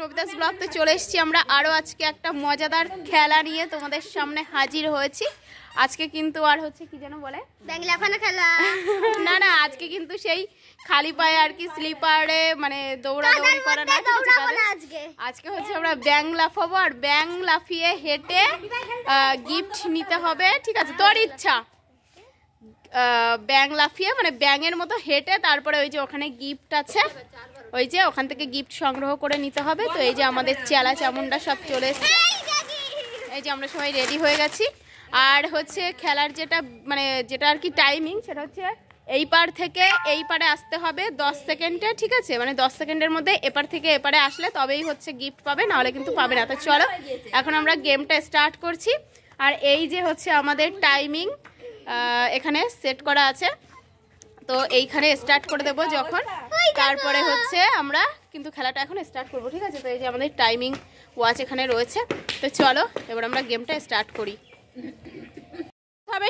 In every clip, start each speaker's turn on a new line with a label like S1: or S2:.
S1: নবিতাস blog তো চলে এসেছি আমরা আরও আজকে একটা মজাদার খেলা নিয়ে তোমাদের সামনে হাজির হয়েছি। আজকে কিন্তু আর হচ্ছে কি যেন বলে
S2: ব্যাংলাফানা খেলা
S1: না না, আজকে কিন্তু সেই খালি পায়ে আর কি স্লিপারে মানে দৌড়াদৌড়ি করা না, আজকে হচ্ছে আমরা ব্যাং লাফাবো আর ব্যাং লাফিয়ে হেঁটে গিফট নিতে হবে। ঠিক আছে, তোর ইচ্ছা। ব্যাং লাফিয়ে মানে ব্যাঙের মতো হেঁটে তারপরে ওই যে ওখানে গিফট আছে, ওই যে ওখান থেকে গিফট সংগ্রহ করে নিতে হবে। তো এই যে আমাদের চেলা চামুন্ডা সব চলে এসছে, এই যে আমরা সবাই রেডি হয়ে গেছি। আর হচ্ছে খেলার যেটা আর কি টাইমিং, সেটা হচ্ছে এই পার থেকে এই পারে আসতে হবে 10 সেকেন্ডে। ঠিক আছে, মানে 10 সেকেন্ডের মধ্যে এপার থেকে এপারে আসলে তবেই হচ্ছে গিফট পাবে, নাহলে কিন্তু পাবে না। তো চলো এখন আমরা গেমটা স্টার্ট করছি। আর এই যে হচ্ছে আমাদের টাইমিং এখানে সেট করা আছে, তো এইখানে স্টার্ট করে দেবো যখন, তারপরে হচ্ছে আমরা কিন্তু খেলাটা এখন স্টার্ট করবো। ঠিক আছে, তো এই যে আমাদের টাইমিং ওয়াচ এখানে রয়েছে। তো চলো এবার আমরা গেমটা স্টার্ট করি।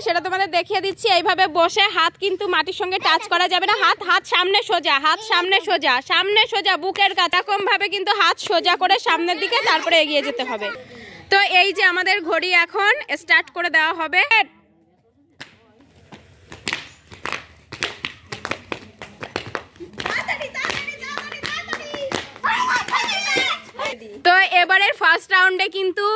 S1: সেটা তোমাদের দেখিয়ে দিচ্ছি। এইভাবে বসে হাত কিন্তু মাটির সঙ্গে টাচ করা যাবে না, হাত সামনে সোজা, হাত সামনে সোজা, সামনে সোজা বুকের কাছে, এরকম ভাবে কিন্তু হাত সোজা করে সামনের দিকে তারপরে এগিয়ে যেতে হবে। তো এই যে আমাদের ঘড়ি এখন স্টার্ট করে দেওয়া হবে। তো এবারের ফার্স্ট রাউন্ডে কিন্তু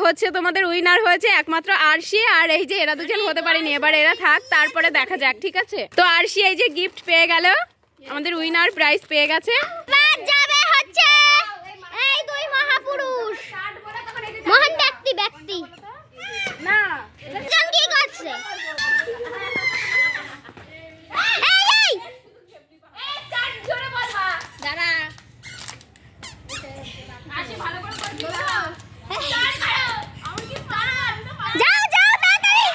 S1: হচ্ছে তোমাদের উইনার হয়েছে একমাত্র আরশি, আর এই যে এরা দুজন হতে পারেনি, এবার এরা থাক, তারপরে দেখা যাক। ঠিক আছে, তো আরশি এই যে গিফট পেয়ে গেল, আমাদের উইনার প্রাইজ পেয়ে গেছে।
S2: যাবে হচ্ছে এই দুই মহাপুরুষ, মহান ব্যক্তি না জন কি করছে, এই চার জোরে বলবা দাঁড়া আসি ভালো করে বলবা, যাও যাও তাড়াতাড়ি,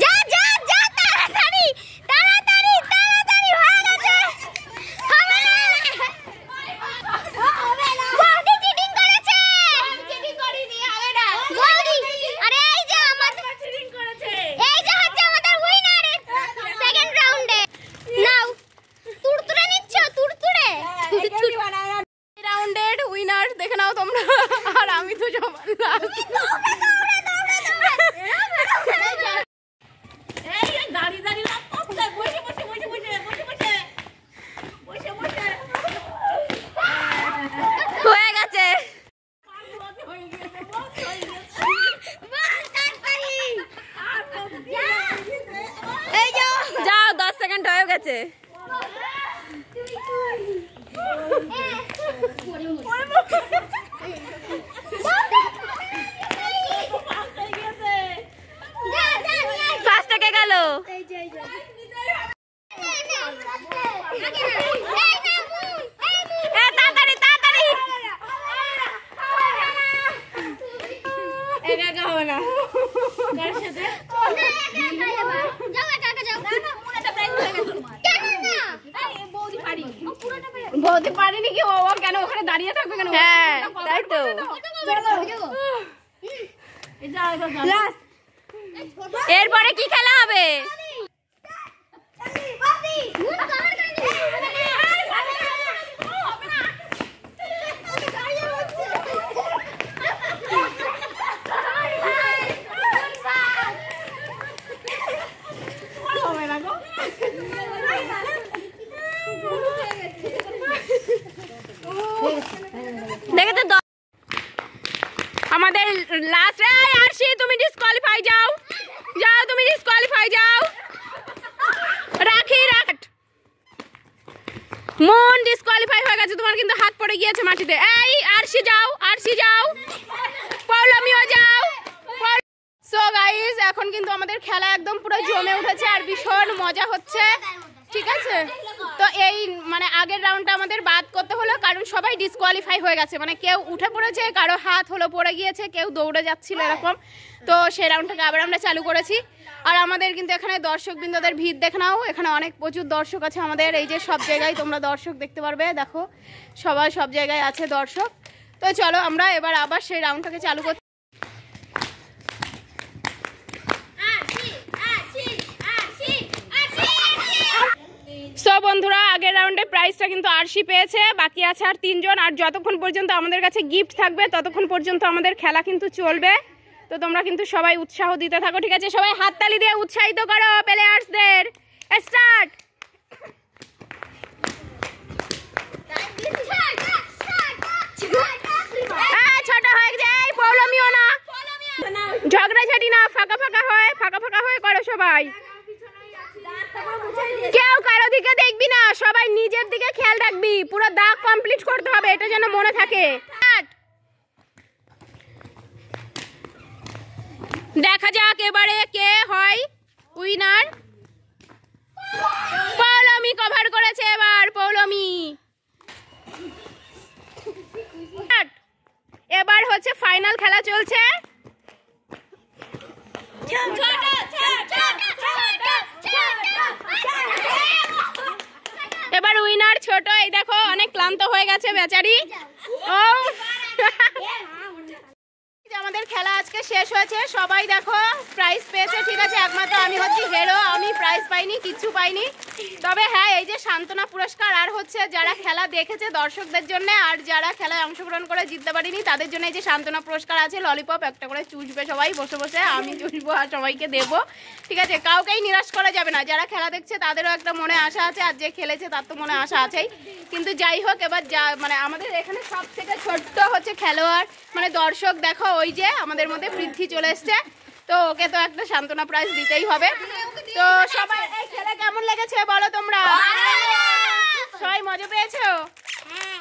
S2: যা যা যা তাড়াতাড়ি তাড়াতাড়ি তাড়াতাড়ি হয়ে গেছে, হবে না বৌদি চিটিং করেছে, চিটিং করিনি, হবে না বৌদি। আরে এই যে আমাদের চিটিং করেছে, এই যে হচ্ছে আমাদের উইনার সেকেন্ড রাউন্ডে। নাও তুড়তুড়ে নিচ্ছ, তুড়তুড়ে
S1: রাউন্ডের উইনার দেখে নাও তোমরা, আর আমি তো সবার হয়ে গেছে। যাও 10 সেকেন্ড হয়ে গেছে। ফার্স্ট কে গেল, তাড়াতাড়ি তাড়াতাড়ি, একা একা হবে না, কার সাথে বৌদি পারিনি কি, ও কেন ওখানে দাঁড়িয়ে থাকবে কেন? হ্যাঁ তাই তো। এরপরে কি খেলা হবে? দেখে তো আমাদের লাস্ট, আরশি তুমি ডিসকোয়ালিফাই, যাও যাও তুমি ডিসকোয়ালিফাই, যাও। রাখি রাখ, মন ডিসকোয়ালিফাই হয়ে গেছে, তোমার কিন্তু হাত পড়ে গিয়েছে মাটিতে। এই আরশি যাও, আরশি যাও, পৌলমিও যাও। সো গাইস এখন কিন্তু আমাদের খেলা একদম পুরো জমে উঠেছে আর ভীষণ মজা হচ্ছে। ঠিক আছে, তো এই মানে আগের রাউন্ডটা আমাদের বাদ করতে হলো, কারণ সবাই ডিসকোয়ালিফাই হয়ে গেছে, মানে কেউ উঠে পড়েছে, কারো হাত হলো পড়ে গিয়েছে, কেউ দৌড়ে যাচ্ছিল এরকম। তো সেই রাউন্ডটাকে আবার আমরা চালু করেছি। আর আমাদের কিন্তু এখানে দর্শকবৃন্দদের ভিড় দেখে নাও, এখানে অনেক প্রচুর দর্শক আছে আমাদের, এই যে সব জায়গায় তোমরা দর্শক দেখতে পারবে, দেখো সবাই সব জায়গায় আছে দর্শক। তো চলো আমরা এবার আবার সেই রাউন্ডটাকে চালু করছি। সো বন্ধুরা, আগের রাউন্ডে প্রাইজটা কিন্তু আরশি পেয়েছে, বাকি আছে আর 3 জন। আর যতক্ষণ পর্যন্ত আমাদের কাছে গিফট থাকবে ততক্ষণ পর্যন্ত আমাদের খেলা কিন্তু চলবে। তো তোমরা কিন্তু সবাই উৎসাহ দিতে থাকো, ঠিক আছে? সবাই হাততালি দিয়ে উৎসাহিত করো প্লেয়ার্সদের। স্টার্ট। ছোট হয়ে যায়, পৌলমিও না, ঝগড়াঝাটি না, ফাঁকা ফাঁকা হয়ে করো সবাই। কেউ কারো দিকে দেখবি না, সবাই নিজের দিকে খেয়াল রাখবি। পুরো দাগ কমপ্লিট করতে হবে, এটা যেন মনে থাকে। দেখা যাক এবারে কে হয় উইনার। পৌলমি কভার করেছে এবার, পৌলমি। এবার হচ্ছে ফাইনাল খেলা চলছে। এবার উইনার ছোট। এই দেখো অনেক ক্লান্ত হয়ে গেছে বেচারি। ও আমাদের খেলা আজকে শেষ হয়েছে, সবাই দেখো প্রাইজ পেয়েছে, ঠিক আছে? একমাত্র আমি হচ্ছি হেরো, আমি প্রাইজ পাইনি, কিচ্ছু পাইনি। তবে হ্যাঁ, এই যে সান্ত্বনা পুরস্কার আর হচ্ছে যারা খেলা দেখেছে দর্শকদের জন্য, আর যারা খেলায় অংশগ্রহণ করে জিততে পারিনি তাদের জন্য এই যে সান্ত্বনা পুরস্কার আছে, ললিপপ একটা করে চুষবে সবাই বসে বসে, আমি চুষবো আর সবাইকে দেবো, ঠিক আছে? কাউকেই নিরাশ করা যাবে না। যারা খেলা দেখছে তাদেরও একটা মনে আশা আছে, আর যে খেলেছে তার তো মনে আশা আছেই। কিন্তু যাই হোক, এবার যা মানে আমাদের এখানে সব থেকে ছোট্ট হচ্ছে খেলোয়াড় মানে দর্শক, দেখো ওই যে আমাদের মধ্যে পৃথ্বী চলে এসছে, তো ওকে তো একটা সান্ত্বনা প্রাইজ দিতেই হবে। তো সবাই এই খেলা কেমন লেগেছে বলো তোমরা? সবাই মজা পেয়েছো?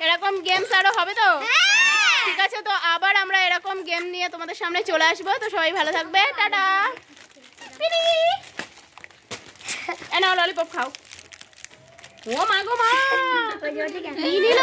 S1: এরকম গেমস আরো হবে তো? ঠিক আছে, তো আবার আমরা এরকম গেম নিয়ে তোমাদের সামনে চলে আসবো। তো সবাই ভালো থাকবে, টাটা। এনাও ললিপপ খাও। ও মা গো মা, নিয়ে নিল।